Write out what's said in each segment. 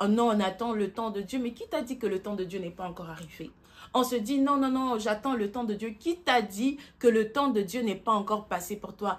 Oh non, on attend le temps de Dieu. Mais qui t'a dit que le temps de Dieu n'est pas encore arrivé? On se dit non, non, non, j'attends le temps de Dieu. Qui t'a dit que le temps de Dieu n'est pas encore passé pour toi?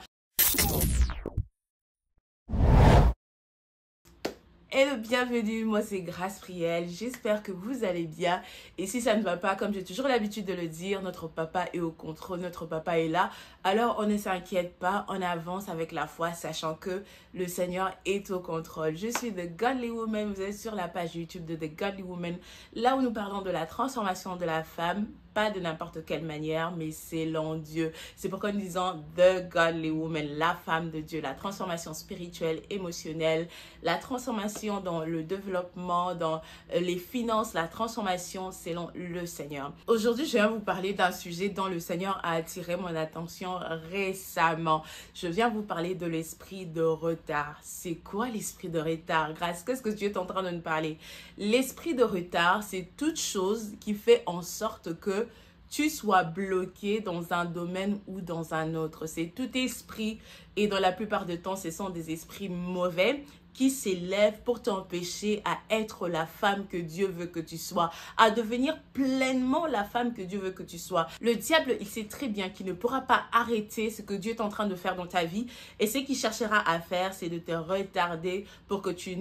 Hello, bienvenue, moi c'est Grâce Priel, j'espère que vous allez bien et si ça ne va pas, comme j'ai toujours l'habitude de le dire, notre papa est au contrôle, notre papa est là, alors on ne s'inquiète pas, on avance avec la foi sachant que le Seigneur est au contrôle. Je suis The Godly Woman, vous êtes sur la page YouTube de The Godly Woman, là où nous parlons de la transformation de la femme, pas de n'importe quelle manière, mais selon Dieu. C'est pourquoi nous disons The Godly Woman, la femme de Dieu, la transformation spirituelle, émotionnelle, la transformation dans le développement, dans les finances, la transformation selon le Seigneur. Aujourd'hui, je viens vous parler d'un sujet dont le Seigneur a attiré mon attention récemment. Je viens vous parler de l'esprit de retard. C'est quoi l'esprit de retard? Grâce, qu'est-ce que Dieu est en train de nous parler? L'esprit de retard, c'est toute chose qui fait en sorte que tu sois bloqué dans un domaine ou dans un autre. C'est tout esprit, et dans la plupart du temps, ce sont des esprits mauvais qui s'élèvent pour t'empêcher à être la femme que Dieu veut que tu sois, à devenir pleinement la femme que Dieu veut que tu sois. Le diable, il sait très bien qu'il ne pourra pas arrêter ce que Dieu est en train de faire dans ta vie, et ce qu'il cherchera à faire, c'est de te retarder pour que tu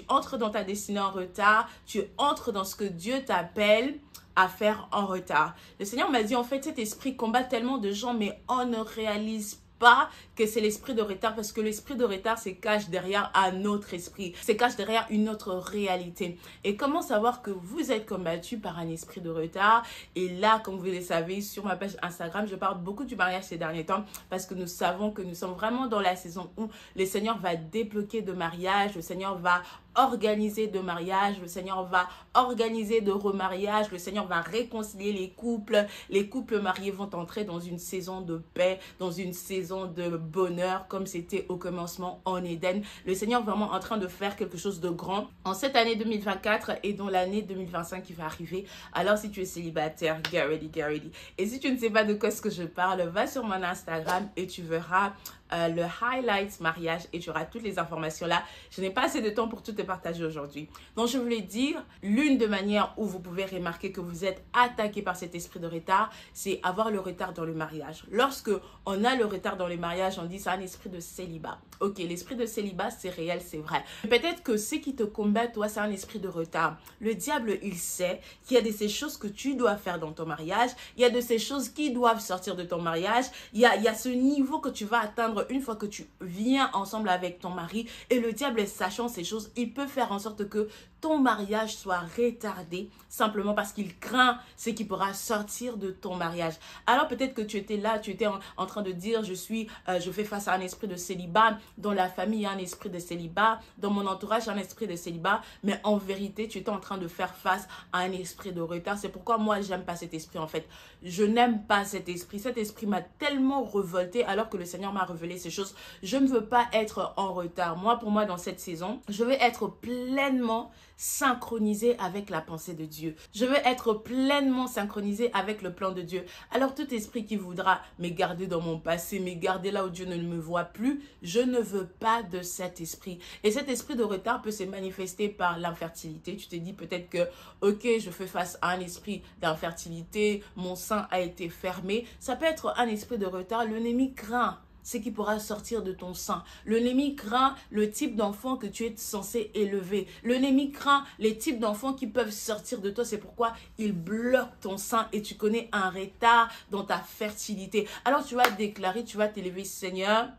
entres dans ta destinée en retard, tu entres dans ce que Dieu t'appelle à faire en retard. Le Seigneur m'a dit, en fait, cet esprit combat tellement de gens, mais on ne réalise pas que c'est l'esprit de retard, parce que l'esprit de retard se cache derrière un autre esprit, se cache derrière une autre réalité. Et comment savoir que vous êtes combattu par un esprit de retard? Et là, comme vous le savez, sur ma page Instagram, je parle beaucoup du mariage ces derniers temps, parce que nous savons que nous sommes vraiment dans la saison où le Seigneur va débloquer de mariage, le Seigneur va organiser de mariage, le Seigneur va organiser de remariage, le Seigneur va réconcilier les couples mariés vont entrer dans une saison de paix, dans une saison de bonheur, comme c'était au commencement en Éden. Le Seigneur est vraiment en train de faire quelque chose de grand en cette année 2024 et dans l'année 2025 qui va arriver. Alors si tu es célibataire, get ready, get ready. Et si tu ne sais pas de quoi ce que je parle, va sur mon Instagram et tu verras le highlight mariage et tu auras toutes les informations là. Je n'ai pas assez de temps pour tout te partager aujourd'hui. Donc je voulais dire, l'une des manières où vous pouvez remarquer que vous êtes attaqué par cet esprit de retard, c'est avoir le retard dans le mariage. Lorsque on a le retard dans le mariage, on dit c'est un esprit de célibat. Ok, l'esprit de célibat, c'est réel, c'est vrai. Peut-être que ce qui te combat, toi, c'est un esprit de retard. Le diable, il sait qu'il y a de ces choses que tu dois faire dans ton mariage. Il y a de ces choses qui doivent sortir de ton mariage. Il y a ce niveau que tu vas atteindre une fois que tu viens ensemble avec ton mari. Et le diable, sachant ces choses, il peut faire en sorte que ton mariage soit retardé simplement parce qu'il craint ce qui pourra sortir de ton mariage. Alors peut-être que tu étais là, tu étais en train de dire je fais face à un esprit de célibat, dans la famille il y a un esprit de célibat, dans mon entourage il y a un esprit de célibat, mais en vérité tu étais en train de faire face à un esprit de retard. C'est pourquoi moi j'aime pas cet esprit en fait. Je n'aime pas cet esprit. Cet esprit m'a tellement révolté alors que le Seigneur m'a révélé ces choses. Je ne veux pas être en retard. Moi, pour moi, dans cette saison, je veux être pleinement synchronisé avec la pensée de Dieu. Je veux être pleinement synchronisé avec le plan de Dieu. Alors tout esprit qui voudra me garder dans mon passé, me garder là où Dieu ne me voit plus, je ne veux pas de cet esprit. Et cet esprit de retard peut se manifester par l'infertilité. Tu te dis peut-être que, ok, je fais face à un esprit d'infertilité, mon sein a été fermé. Ça peut être un esprit de retard. L'ennemi craint ce qui pourra sortir de ton sein. L'ennemi craint le type d'enfant que tu es censé élever. L'ennemi craint les types d'enfants qui peuvent sortir de toi. C'est pourquoi il bloque ton sein et tu connais un retard dans ta fertilité. Alors tu vas déclarer, tu vas t'élever, Seigneur,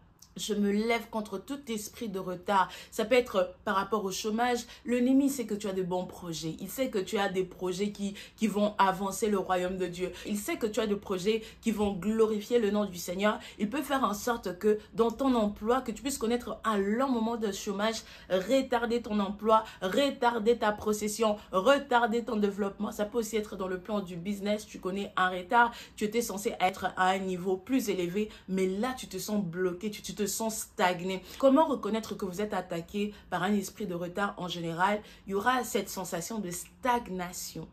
je me lève contre tout esprit de retard. Ça peut être par rapport au chômage. L'ennemi sait que tu as de bons projets. Il sait que tu as des projets qui vont avancer le royaume de Dieu. Il sait que tu as des projets qui vont glorifier le nom du Seigneur. Il peut faire en sorte que dans ton emploi, que tu puisses connaître un long moment de chômage, retarder ton emploi, retarder ta procession, retarder ton développement. Ça peut aussi être dans le plan du business. Tu connais un retard. Tu étais censé être à un niveau plus élevé, mais là, tu te sens bloqué. Tu te sens stagné. Comment reconnaître que vous êtes attaqué par un esprit de retard en général? Il y aura cette sensation de stagnation.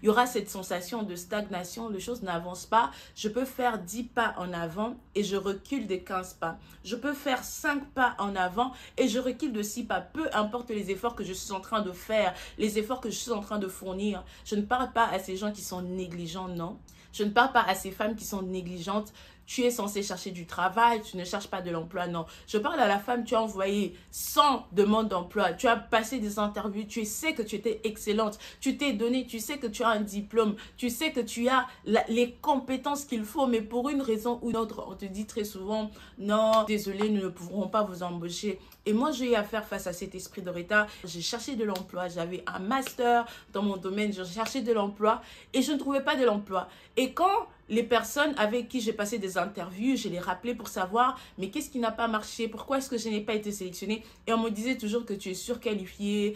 Il y aura cette sensation de stagnation, les choses n'avancent pas. Je peux faire 10 pas en avant et je recule de 15 pas. Je peux faire 5 pas en avant et je recule de 6 pas. Peu importe les efforts que je suis en train de faire, les efforts que je suis en train de fournir. Je ne parle pas à ces gens qui sont négligents, non. Je ne parle pas à ces femmes qui sont négligentes. Tu es censé chercher du travail, tu ne cherches pas de l'emploi, non. Je parle à la femme, tu as envoyé 100 demandes d'emploi, tu as passé des interviews, tu sais que tu étais excellente, tu t'es donné, tu sais que tu as un diplôme, tu sais que tu as les compétences qu'il faut, mais pour une raison ou une autre, on te dit très souvent, non, désolé, nous ne pourrons pas vous embaucher. Et moi, j'ai eu à faire face à cet esprit de retard. J'ai cherché de l'emploi, j'avais un master dans mon domaine, je cherchais de l'emploi et je ne trouvais pas de l'emploi. Et quand les personnes avec qui j'ai passé des interviews, je les rappelais pour savoir, mais qu'est-ce qui n'a pas marché? Pourquoi est-ce que je n'ai pas été sélectionnée? Et on me disait toujours que tu es surqualifiée,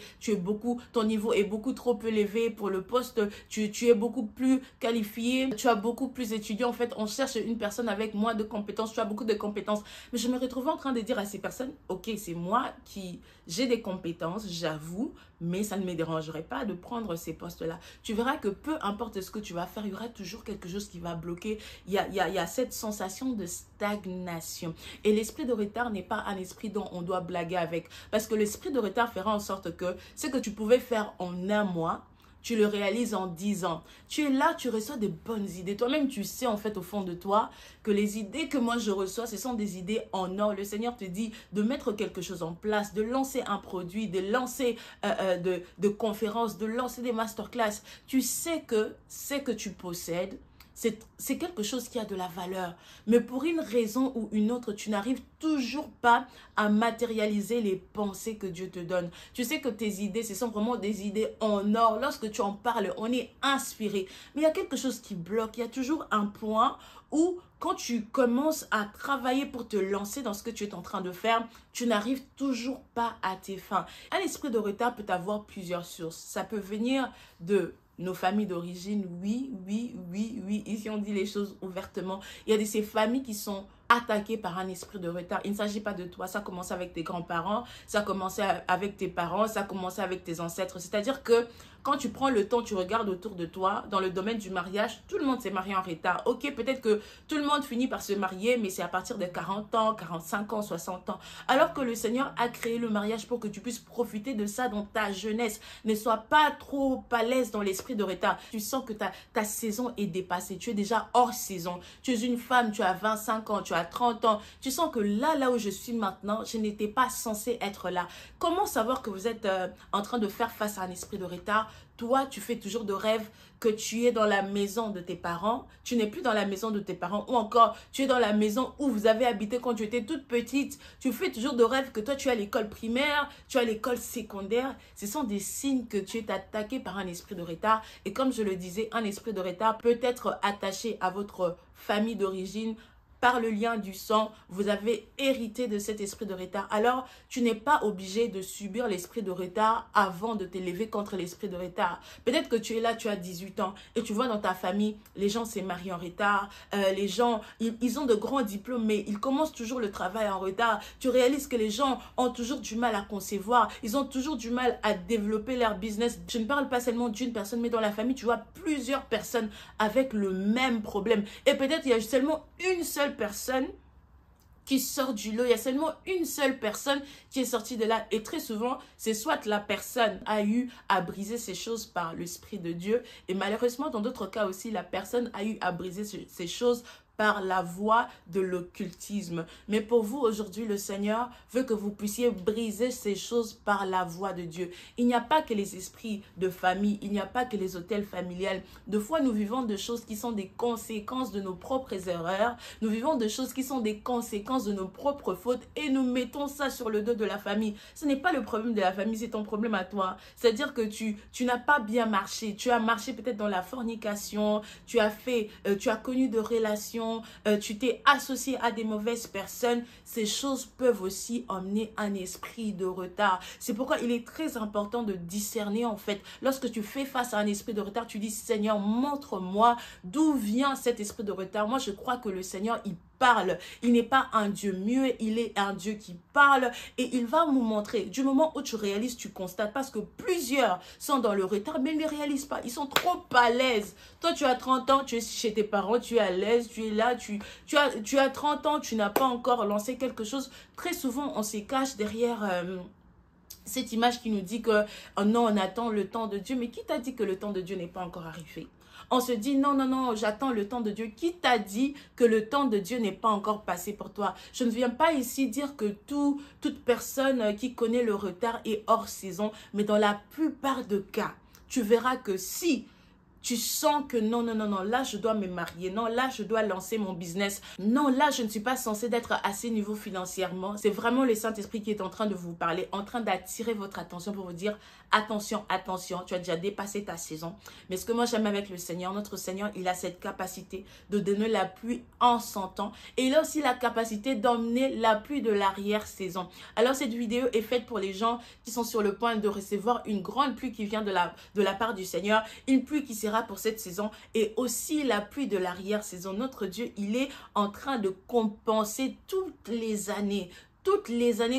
ton niveau est beaucoup trop élevé pour le poste, tu es beaucoup plus qualifiée, tu as beaucoup plus étudié. En fait, on cherche une personne avec moins de compétences, tu as beaucoup de compétences. Mais je me retrouvais en train de dire à ces personnes, ok, c'est moi qui j'ai des compétences, j'avoue, mais ça ne me dérangerait pas de prendre ces postes-là. Tu verras que peu importe ce que tu vas faire, il y aura toujours quelque chose qui va bloquer. Il y a cette sensation de stagnation. Et l'esprit de retard n'est pas un esprit dont on doit blaguer avec. Parce que l'esprit de retard fera en sorte que ce que tu pouvais faire en un mois, tu le réalises en 10 ans. Tu es là, tu reçois des bonnes idées. Toi-même, tu sais en fait au fond de toi que les idées que moi je reçois, ce sont des idées en or. Le Seigneur te dit de mettre quelque chose en place, de lancer un produit, de lancer de conférences, de lancer des masterclass. Tu sais que ce que tu possèdes, c'est quelque chose qui a de la valeur. Mais pour une raison ou une autre, tu n'arrives toujours pas à matérialiser les pensées que Dieu te donne. Tu sais que tes idées, ce sont vraiment des idées en or. Lorsque tu en parles, on est inspiré. Mais il y a quelque chose qui bloque. Il y a toujours un point où quand tu commences à travailler pour te lancer dans ce que tu es en train de faire, tu n'arrives toujours pas à tes fins. Un esprit de retard peut avoir plusieurs sources. Ça peut venir de nos familles d'origine, oui. Ici, on dit les choses ouvertement. Il y a de ces familles qui sont attaquées par un esprit de retard. Il ne s'agit pas de toi. Ça commence avec tes grands-parents, ça commence avec tes parents, ça commence avec tes ancêtres. C'est-à-dire que quand tu prends le temps, tu regardes autour de toi, dans le domaine du mariage, tout le monde s'est marié en retard. Ok, peut-être que tout le monde finit par se marier, mais c'est à partir de 40 ans, 45 ans, 60 ans. Alors que le Seigneur a créé le mariage pour que tu puisses profiter de ça dans ta jeunesse. Ne sois pas trop à l'aise dans l'esprit de retard. Tu sens que ta saison est dépassée. Tu es déjà hors saison. Tu es une femme, tu as 25 ans, tu as 30 ans. Tu sens que là où je suis maintenant, je n'étais pas censée être là. Comment savoir que vous êtes en train de faire face à un esprit de retard? Toi, tu fais toujours de rêves que tu es dans la maison de tes parents, tu n'es plus dans la maison de tes parents, ou encore tu es dans la maison où vous avez habité quand tu étais toute petite. Tu fais toujours de rêves que toi tu as l'école primaire, tu as l'école secondaire. Ce sont des signes que tu es attaqué par un esprit de retard. Et comme je le disais, un esprit de retard peut être attaché à votre famille d'origine. Par le lien du sang, vous avez hérité de cet esprit de retard. Alors, tu n'es pas obligé de subir l'esprit de retard avant de t'élever contre l'esprit de retard. Peut-être que tu es là, tu as 18 ans et tu vois dans ta famille, les gens se marient en retard. Les gens, ils ont de grands diplômes, mais ils commencent toujours le travail en retard. Tu réalises que les gens ont toujours du mal à concevoir. Ils ont toujours du mal à développer leur business. Je ne parle pas seulement d'une personne, mais dans la famille, tu vois plusieurs personnes avec le même problème. Et peut-être il y a seulement une seule personne qui sort du lot, il y a seulement une seule personne qui est sortie de là. Et très souvent, c'est soit la personne a eu à briser ces choses par l'Esprit de Dieu, et malheureusement, dans d'autres cas aussi, la personne a eu à briser ces choses par la voie de l'occultisme. Mais pour vous, aujourd'hui, le Seigneur veut que vous puissiez briser ces choses par la voie de Dieu. Il n'y a pas que les esprits de famille, il n'y a pas que les hôtels familiales. Des fois, nous vivons de choses qui sont des conséquences de nos propres erreurs. Nous vivons de choses qui sont des conséquences de nos propres fautes et nous mettons ça sur le dos de la famille. Ce n'est pas le problème de la famille, c'est ton problème à toi. C'est-à-dire que tu n'as pas bien marché. Tu as marché peut-être dans la fornication, tu as connu de relations, tu t'es associé à des mauvaises personnes. Ces choses peuvent aussi emmener un esprit de retard. C'est pourquoi il est très important de discerner en fait. Lorsque tu fais face à un esprit de retard, tu dis Seigneur, montre-moi d'où vient cet esprit de retard. Moi, je crois que le Seigneur, il parle. Il n'est pas un Dieu muet, il est un Dieu qui parle et il va vous montrer. Du moment où tu réalises, tu constates, parce que plusieurs sont dans le retard, mais ils ne réalisent pas. Ils sont trop à l'aise. Toi, tu as 30 ans, tu es chez tes parents, tu es à l'aise, tu es là, tu as 30 ans, tu n'as pas encore lancé quelque chose. Très souvent, on se cache derrière cette image qui nous dit que oh non, on attend le temps de Dieu. Mais qui t'a dit que le temps de Dieu n'est pas encore arrivé? On se dit non, non, non, j'attends le temps de Dieu. Qui t'a dit que le temps de Dieu n'est pas encore passé pour toi? Je ne viens pas ici dire que toute personne qui connaît le retard est hors saison, mais dans la plupart des cas, tu verras que si tu sens que non, non, non, non, là, je dois me marier. Non, là, je dois lancer mon business. Non, là, je ne suis pas censée d'être à ces niveaux financièrement. C'est vraiment le Saint-Esprit qui est en train de vous parler, en train d'attirer votre attention pour vous dire, attention, attention, tu as déjà dépassé ta saison. Mais ce que moi, j'aime avec le Seigneur, notre Seigneur, il a cette capacité de donner la pluie en son temps. Et il a aussi la capacité d'emmener la pluie de l'arrière-saison. Alors, cette vidéo est faite pour les gens qui sont sur le point de recevoir une grande pluie qui vient de la part du Seigneur. Une pluie qui sera pour cette saison et aussi la pluie de l'arrière-saison. Notre Dieu, il est en train de compenser toutes les années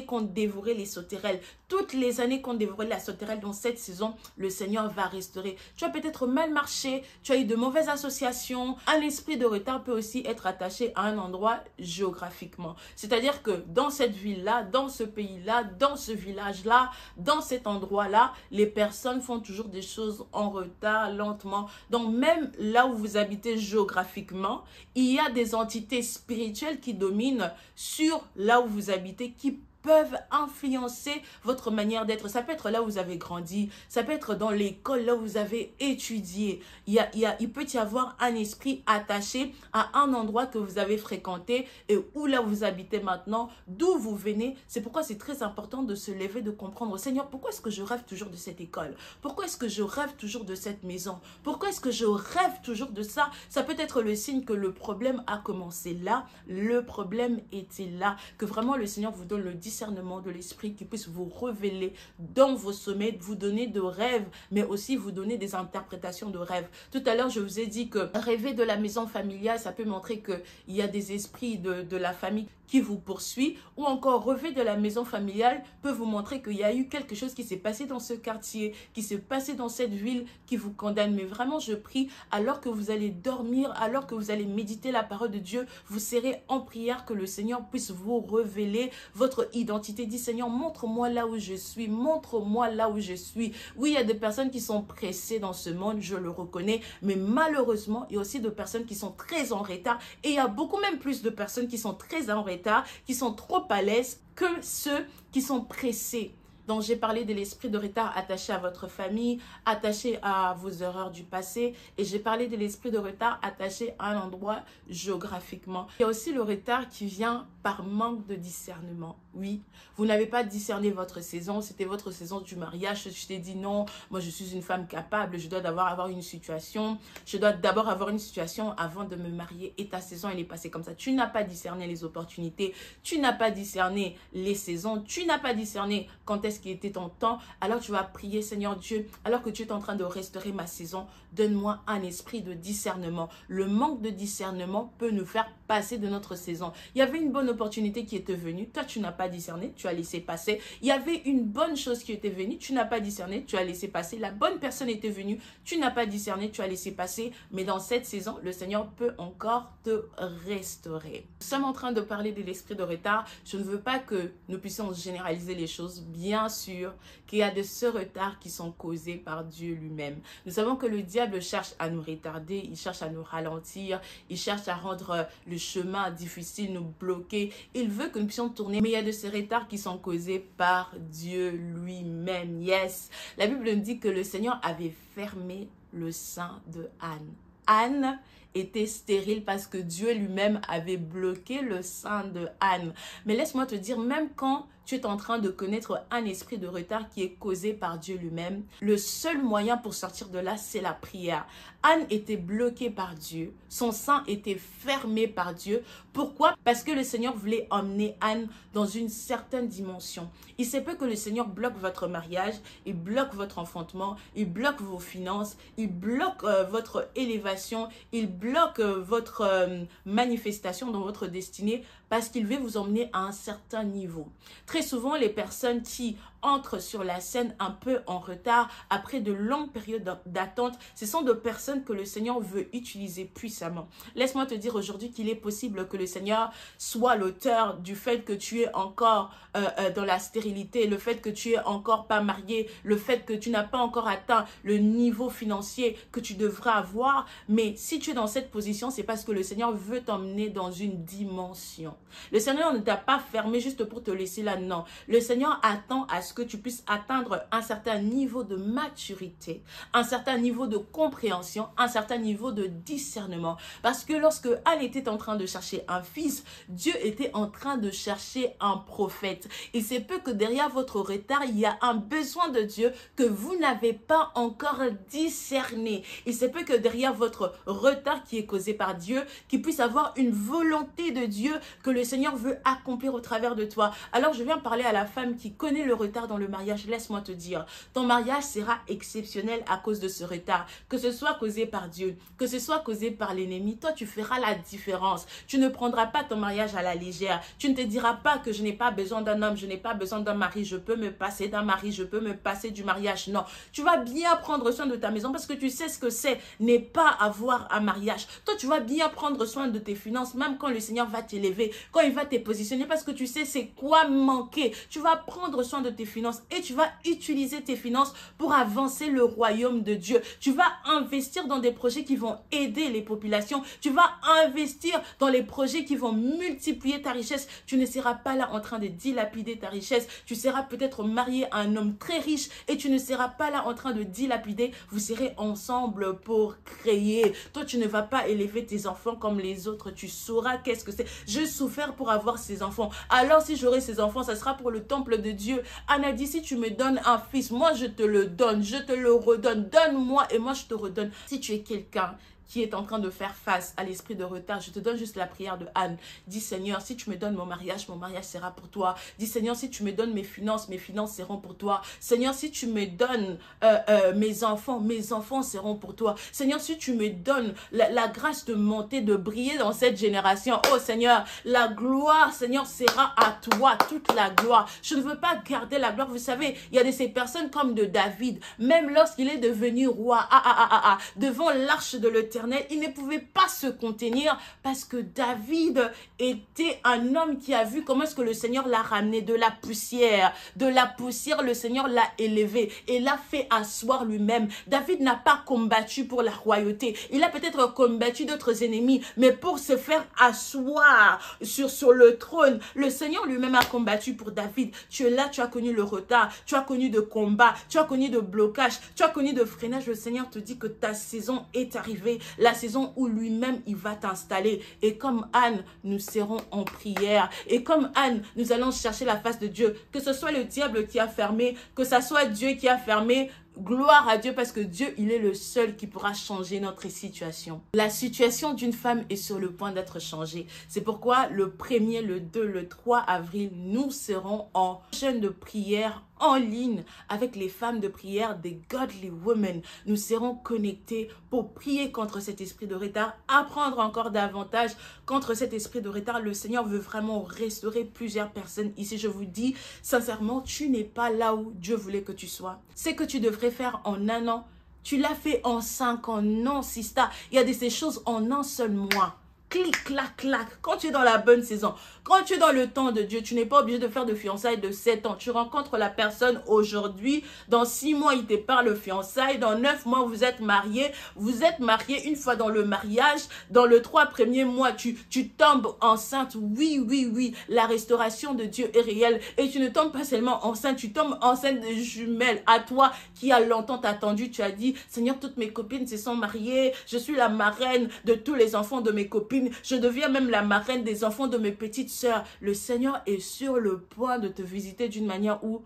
qu'ont dévoré les sauterelles, toutes les années qu'ont dévoré la sauterelle. Dans cette saison, le Seigneur va restaurer. Tu as peut-être mal marché, tu as eu de mauvaises associations. Un esprit de retard peut aussi être attaché à un endroit géographiquement. C'est-à-dire que dans cette ville-là, dans ce pays-là, dans ce village-là, dans cet endroit-là, les personnes font toujours des choses en retard, lentement. Donc même là où vous habitez géographiquement, il y a des entités spirituelles qui dominent sur là où vous habitez, qui peuvent influencer votre manière d'être. Ça peut être là où vous avez grandi, ça peut être dans l'école, là où vous avez étudié. Il peut y avoir un esprit attaché à un endroit que vous avez fréquenté et où là où vous habitez maintenant, d'où vous venez. C'est pourquoi c'est très important de se lever, de comprendre, Seigneur, pourquoi est-ce que je rêve toujours de cette école? Pourquoi est-ce que je rêve toujours de cette maison? Pourquoi est-ce que je rêve toujours de ça? Ça peut être le signe que le problème a commencé là, le problème était là, que vraiment le Seigneur vous donne le discernement de l'esprit qui puisse vous révéler dans vos sommets, vous donner de rêves, mais aussi vous donner des interprétations de rêves. Tout à l'heure, je vous ai dit que rêver de la maison familiale, ça peut montrer qu'il y a des esprits de la famille qui vous poursuit, ou encore rêver de la maison familiale peut vous montrer qu'il y a eu quelque chose qui s'est passé dans ce quartier, qui s'est passé dans cette ville qui vous condamne. Mais vraiment, je prie, alors que vous allez dormir, alors que vous allez méditer la parole de Dieu, vous serez en prière que le Seigneur puisse vous révéler votre identité. Dis, Seigneur, montre-moi là où je suis, montre-moi là où je suis. Oui, il y a des personnes qui sont pressées dans ce monde, je le reconnais, mais malheureusement, il y a aussi des personnes qui sont très en retard, et il y a beaucoup même plus de personnes qui sont très en retard, qui sont trop à l'aise que ceux qui sont pressés. Donc, j'ai parlé de l'esprit de retard attaché à votre famille, attaché à vos erreurs du passé. Et j'ai parlé de l'esprit de retard attaché à un endroit géographiquement. Il y a aussi le retard qui vient par manque de discernement. Oui, vous n'avez pas discerné votre saison. C'était votre saison du mariage. Je t'ai dit non, moi je suis une femme capable. Je dois d'abord avoir une situation. Je dois d'abord avoir une situation avant de me marier. Et ta saison, elle est passée comme ça. Tu n'as pas discerné les opportunités. Tu n'as pas discerné les saisons. Tu n'as pas discerné quand est-ce qui était ton temps. Alors tu vas prier, Seigneur Dieu, alors que tu es en train de restaurer ma saison, donne-moi un esprit de discernement. Le manque de discernement peut nous faire passer de notre saison. Il y avait une bonne opportunité qui était venue, toi tu n'as pas discerné, tu as laissé passer. Il y avait une bonne chose qui était venue, tu n'as pas discerné, tu as laissé passer. La bonne personne était venue, tu n'as pas discerné, tu as laissé passer. Mais dans cette saison, le Seigneur peut encore te restaurer. Nous sommes en train de parler de l'esprit de retard. Je ne veux pas que nous puissions généraliser les choses. Bien sûr qu'il y a de ce retard qui sont causés par Dieu lui-même. Nous savons que le diable cherche à nous retarder, il cherche à nous ralentir, il cherche à rendre le chemin difficile, nous bloquer. Il veut que nous puissions tourner, mais il y a de ces retards qui sont causés par Dieu lui-même. Yes! La Bible nous dit que le Seigneur avait fermé le sein de Anne. Anne était stérile parce que Dieu lui-même avait bloqué le sein de Anne. Mais laisse-moi te dire, même quand tu es en train de connaître un esprit de retard qui est causé par Dieu lui-même. Le seul moyen pour sortir de là, c'est la prière. Anne était bloquée par Dieu. Son sein était fermé par Dieu. Pourquoi? Parce que le Seigneur voulait emmener Anne dans une certaine dimension. Il se peut que le Seigneur bloque votre mariage, il bloque votre enfantement, il bloque vos finances, il bloque votre élévation, il bloque votre manifestation dans votre destinée parce qu'il veut vous emmener à un certain niveau. Très souvent, les personnes qui entrent sur la scène un peu en retard, après de longues périodes d'attente, ce sont de personnes que le Seigneur veut utiliser puissamment. Laisse-moi te dire aujourd'hui qu'il est possible que le Seigneur soit l'auteur du fait que tu es encore dans la stérilité, le fait que tu es encore pas marié, le fait que tu n'as pas encore atteint le niveau financier que tu devras avoir. Mais si tu es dans cette position, c'est parce que le Seigneur veut t'emmener dans une dimension. Le Seigneur ne t'a pas fermé juste pour te laisser là, non. Le Seigneur attend à ce que tu puisses atteindre un certain niveau de maturité, un certain niveau de compréhension, un certain niveau de discernement. Parce que lorsque Anne était en train de chercher un fils, Dieu était en train de chercher un prophète. Il se peut que derrière votre retard, il y a un besoin de Dieu que vous n'avez pas encore discerné. Il se peut que derrière votre retard qui est causé par Dieu, qu'il puisse avoir une volonté de Dieu que le Seigneur veut accomplir au travers de toi. Alors je viens parler à la femme qui connaît le retard dans le mariage. Laisse-moi te dire, ton mariage sera exceptionnel à cause de ce retard. Que ce soit causé par Dieu, que ce soit causé par l'ennemi, toi tu feras la différence. Tu ne prendras pas ton mariage à la légère. Tu ne te diras pas que je n'ai pas besoin d'un homme, je n'ai pas besoin d'un mari, je peux me passer d'un mari, je peux me passer du mariage. Non, tu vas bien prendre soin de ta maison parce que tu sais ce que c'est n'est pas avoir un mariage. Toi tu vas bien prendre soin de tes finances même quand le Seigneur va t'élever, quand il va te positionner parce que tu sais c'est quoi manquer. Tu vas prendre soin de tes finances et tu vas utiliser tes finances pour avancer le royaume de Dieu. Tu vas investir dans des projets qui vont aider les populations. Tu vas investir dans les projets qui vont multiplier ta richesse. Tu ne seras pas là en train de dilapider ta richesse. Tu seras peut-être marié à un homme très riche et tu ne seras pas là en train de dilapider. Vous serez ensemble pour créer. Toi, tu ne vas pas élever tes enfants comme les autres. Tu sauras qu'est-ce que c'est. Je souffert pour avoir ces enfants. Alors, si j'aurai ces enfants, ça sera pour le temple de Dieu. Anna dit, si tu me donnes un fils, moi, je te le donne. Je te le redonne. Donne-moi et moi, je te redonne. Si tu es quelqu'un qui est en train de faire face à l'esprit de retard, je te donne juste la prière de Anne. Dis Seigneur, si tu me donnes mon mariage sera pour toi. Dis Seigneur, si tu me donnes mes finances seront pour toi. Seigneur, si tu me donnes mes enfants seront pour toi. Seigneur, si tu me donnes la grâce de monter, de briller dans cette génération, oh Seigneur, la gloire, Seigneur, sera à toi, toute la gloire. Je ne veux pas garder la gloire. Vous savez, il y a de ces personnes comme de David, même lorsqu'il est devenu roi, devant l'arche de l'Éternel, il ne pouvait pas se contenir parce que David était un homme qui a vu comment est-ce que le Seigneur l'a ramené de la poussière. De la poussière, le Seigneur l'a élevé et l'a fait asseoir lui-même. David n'a pas combattu pour la royauté. Il a peut-être combattu d'autres ennemis, mais pour se faire asseoir sur le trône, le Seigneur lui-même a combattu pour David. Tu es là, tu as connu le retard, tu as connu de combats, tu as connu de blocage, tu as connu de freinage. Le Seigneur te dit que ta saison est arrivée. La saison où lui-même, il va t'installer. Et comme Anne, nous serons en prière. Et comme Anne, nous allons chercher la face de Dieu. Que ce soit le diable qui a fermé, que ce soit Dieu qui a fermé, gloire à Dieu parce que Dieu, il est le seul qui pourra changer notre situation. La situation d'une femme est sur le point d'être changée. C'est pourquoi le 1er, le 2, le 3 avril, nous serons en jeûne de prière en ligne avec les femmes de prière des Godly Women. Nous serons connectés pour prier contre cet esprit de retard, apprendre encore davantage contre cet esprit de retard. Le Seigneur veut vraiment restaurer plusieurs personnes ici. Je vous dis sincèrement, tu n'es pas là où Dieu voulait que tu sois. C'est que tu devrais faire en un an. Tu l'as fait en 5 ans. Non, Sista. Il y a de ces choses en un seul mois. Clic, clac, clac. Quand tu es dans la bonne saison, quand tu es dans le temps de Dieu, tu n'es pas obligé de faire de fiançailles de 7 ans. Tu rencontres la personne aujourd'hui. Dans 6 mois, il te parle fiançailles. Dans 9 mois, vous êtes mariés. Vous êtes mariés une fois dans le mariage. Dans le 3 premiers mois, tu tombes enceinte. Oui, oui, oui. La restauration de Dieu est réelle. Et tu ne tombes pas seulement enceinte, tu tombes enceinte de jumelles. À toi qui a longtemps attendu, tu as dit, Seigneur, toutes mes copines se sont mariées. Je suis la marraine de tous les enfants de mes copines. copine, je deviens même la marraine des enfants de mes petites sœurs. Le Seigneur est sur le point de te visiter d'une manière où,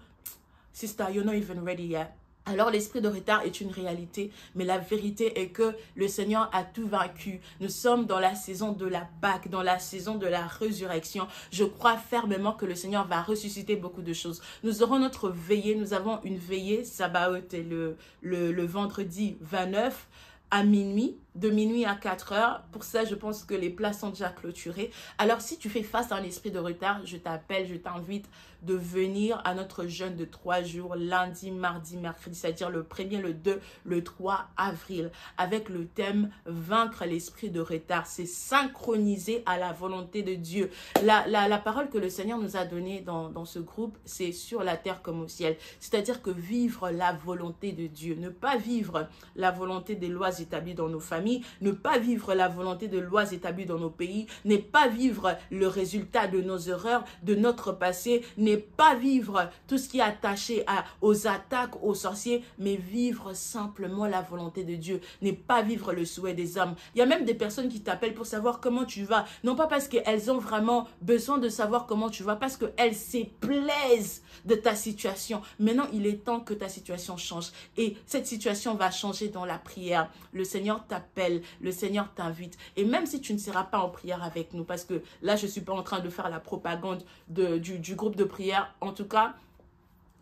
sister, you're not even ready yet. Alors l'esprit de retard est une réalité, mais la vérité est que le Seigneur a tout vaincu. Nous sommes dans la saison de la Pâque, dans la saison de la résurrection. Je crois fermement que le Seigneur va ressusciter beaucoup de choses. Nous aurons notre veillée, nous avons une veillée, Sabaoth est le vendredi 29 à minuit, de minuit à 4 heures. Pour ça, je pense que les places sont déjà clôturées. Alors, si tu fais face à un esprit de retard, je t'appelle, je t'invite de venir à notre jeûne de 3 jours, lundi, mardi, mercredi, c'est-à-dire le 1er, le 2, le 3 avril, avec le thème « Vaincre l'esprit de retard ». C'est synchronisé à la volonté de Dieu. La parole que le Seigneur nous a donnée dans ce groupe, c'est sur la terre comme au ciel. C'est-à-dire que vivre la volonté de Dieu, ne pas vivre la volonté des lois établies dans nos familles, ne pas vivre la volonté des lois établies dans nos pays, n'est pas vivre le résultat de nos erreurs, de notre passé, n'est pas vivre tout ce qui est attaché aux attaques, aux sorciers, mais vivre simplement la volonté de Dieu, n'est pas vivre le souhait des hommes. Il y a même des personnes qui t'appellent pour savoir comment tu vas, non pas parce qu'elles ont vraiment besoin de savoir comment tu vas, parce qu'elles se plaisent de ta situation. Maintenant, il est temps que ta situation change et cette situation va changer dans la prière. Le Seigneur t'appelle, le Seigneur t'invite. Et même si tu ne seras pas en prière avec nous, parce que là, je ne suis pas en train de faire la propagande du groupe de prière. En tout cas,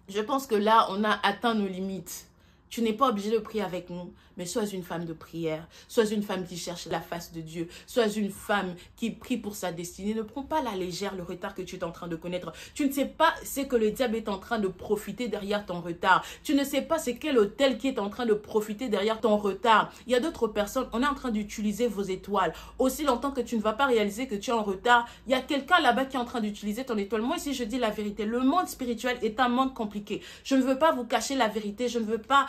je pense que là, on a atteint nos limites. Tu n'es pas obligé de prier avec nous, mais sois une femme de prière, sois une femme qui cherche la face de Dieu, sois une femme qui prie pour sa destinée. Ne prends pas à la légère le retard que tu es en train de connaître. Tu ne sais pas ce que le diable est en train de profiter derrière ton retard. Tu ne sais pas c'est quel hôtel qui est en train de profiter derrière ton retard. Il y a d'autres personnes, on est en train d'utiliser vos étoiles. Aussi longtemps que tu ne vas pas réaliser que tu es en retard, il y a quelqu'un là-bas qui est en train d'utiliser ton étoile. Moi ici, je dis la vérité. Le monde spirituel est un monde compliqué. Je ne veux pas vous cacher la vérité. Je ne veux pas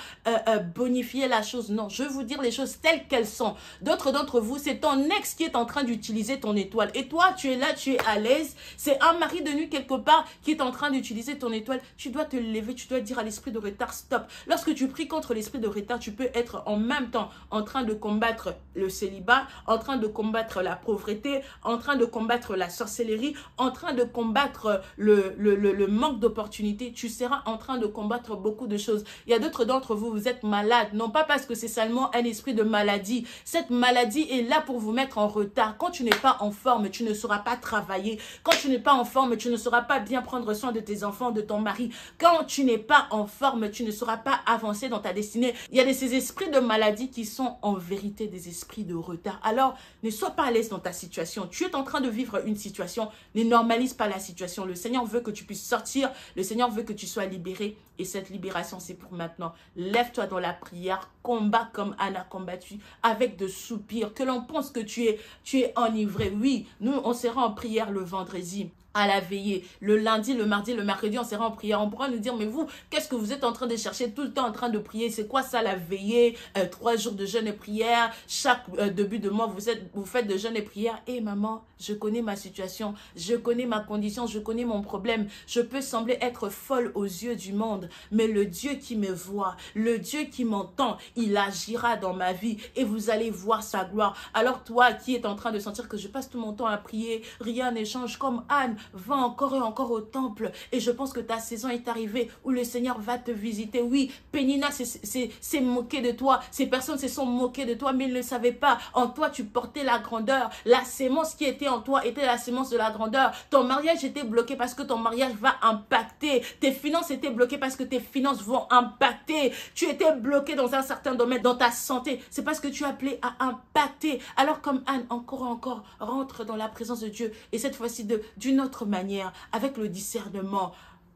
bonifier la chose. Non, je veux vous dire les choses telles qu'elles sont. D'autres d'entre vous, c'est ton ex qui est en train d'utiliser ton étoile. Et toi, tu es là, tu es à l'aise. C'est un mari de nuit quelque part qui est en train d'utiliser ton étoile. Tu dois te lever, tu dois dire à l'esprit de retard, stop. Lorsque tu pries contre l'esprit de retard, tu peux être en même temps en train de combattre le célibat, en train de combattre la pauvreté, en train de combattre la sorcellerie, en train de combattre le manque d'opportunités. Tu seras en train de combattre beaucoup de choses. Il y a d'autres d'entre vous, vous êtes malade, non pas parce que c'est seulement un esprit de maladie. Cette maladie est là pour vous mettre en retard. Quand tu n'es pas en forme, tu ne sauras pas travailler. Quand tu n'es pas en forme, tu ne sauras pas bien prendre soin de tes enfants, de ton mari. Quand tu n'es pas en forme, tu ne sauras pas avancer dans ta destinée. Il y a ces esprits de maladie qui sont en vérité des esprits de retard. Alors, ne sois pas à l'aise dans ta situation. Tu es en train de vivre une situation. Ne normalise pas la situation. Le Seigneur veut que tu puisses sortir. Le Seigneur veut que tu sois libéré. Et cette libération, c'est pour maintenant. Lève-toi dans la prière, combat comme Anne a combattu, avec de soupirs, que l'on pense que tu es enivré. Oui, nous, on sera en prière le vendredi à la veillée. Le lundi, le mardi, le mercredi, on sera en prière. On pourra nous dire, mais vous, qu'est-ce que vous êtes en train de chercher tout le temps en train de prier? C'est quoi ça, la veillée? 3 jours de jeûne et prière. Chaque début de mois, vous faites de jeûne et prière. Et maman, je connais ma situation. Je connais ma condition. Je connais mon problème. Je peux sembler être folle aux yeux du monde. Mais le Dieu qui me voit, le Dieu qui m'entend, il agira dans ma vie. Et vous allez voir sa gloire. Alors toi qui es en train de sentir que je passe tout mon temps à prier, rien n'échange comme Anne, va encore et encore au temple. Et je pense que ta saison est arrivée où le Seigneur va te visiter. Oui, Pénina s'est moqué de toi. Ces personnes se sont moquées de toi, mais ils ne le savaient pas. En toi, tu portais la grandeur. La sémence qui était en toi était la sémence de la grandeur. Ton mariage était bloqué parce que ton mariage va impacter. Tes finances étaient bloquées parce que tes finances vont impacter. Tu étais bloqué dans un certain domaine, dans ta santé. C'est parce que tu as appelé à impacter. Alors comme Anne, encore et encore, rentre dans la présence de Dieu. Et cette fois-ci, d'une autre manière, avec le discernement.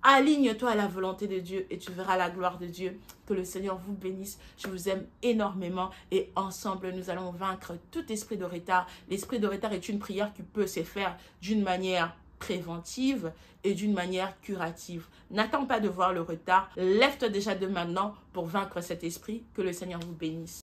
Aligne-toi à la volonté de Dieu et tu verras la gloire de Dieu. Que le Seigneur vous bénisse. Je vous aime énormément et ensemble, nous allons vaincre tout esprit de retard. L'esprit de retard est une prière qui peut se faire d'une manière préventive et d'une manière curative. N'attends pas de voir le retard. Lève-toi déjà de maintenant pour vaincre cet esprit. Que le Seigneur vous bénisse.